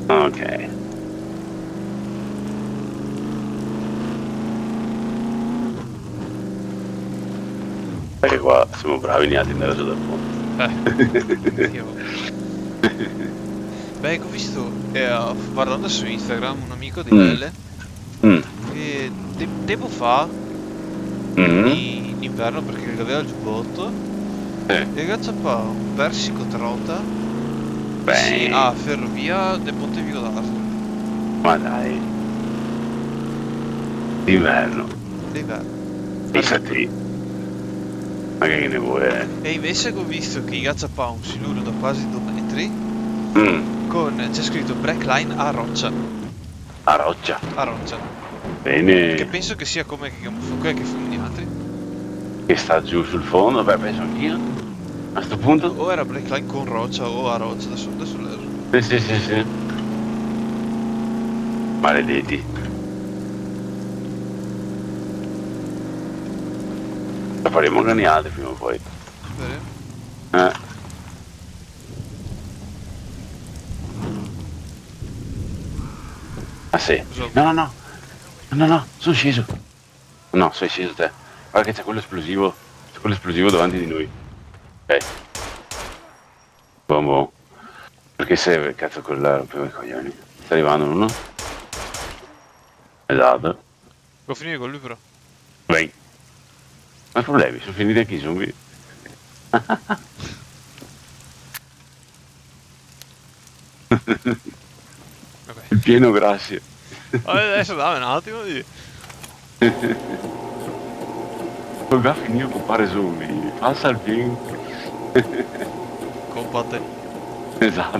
Ok. Perché qua siamo bravi a tenere giù dal ponte. Io... Beh, ho visto, guardando su Instagram, un amico di Mm. Lele, Mm. che tempo fa, Mm. in inverno, perché aveva il giubbotto, Sì. e agganciava un persico trota vicino Beh, a ferrovia del Ponte Vico d'Asolo, ma dai, d'inverno. d'inverno, a Pensate, recupero. ma che ne vuoi? E invece ho visto che agganciava un siluro da quasi 2 metri, Mm. c'è scritto Blackline a roccia, A roccia. a roccia, che Bene, penso che sia come quelle che fulminati. che sta giù sul fondo, beh, penso anch'io. A sto punto? O era Blackline con roccia o a roccia, adesso leso. Sì, sì, sì, sì. Maledetti. La faremo ganiate prima o poi. Speriamo. Eh. Ah sì. Cosa? No, no, no. No, no, sono sceso. No, sei sceso te. Guarda che c'è quello esplosivo. C'è quello esplosivo davanti di noi. Ok. Boh, boh. Perché se cazzo quella rompeva i coglioni. Sta arrivando uno? Esatto. Devo finire con lui però. Vai. Ma problemi, sono finiti anche i zombie. Ok. Il pieno grazie. Adesso dammi un attimo di... Poi va a finire con fare zombie. Passa il pieno. Compate. Esatto.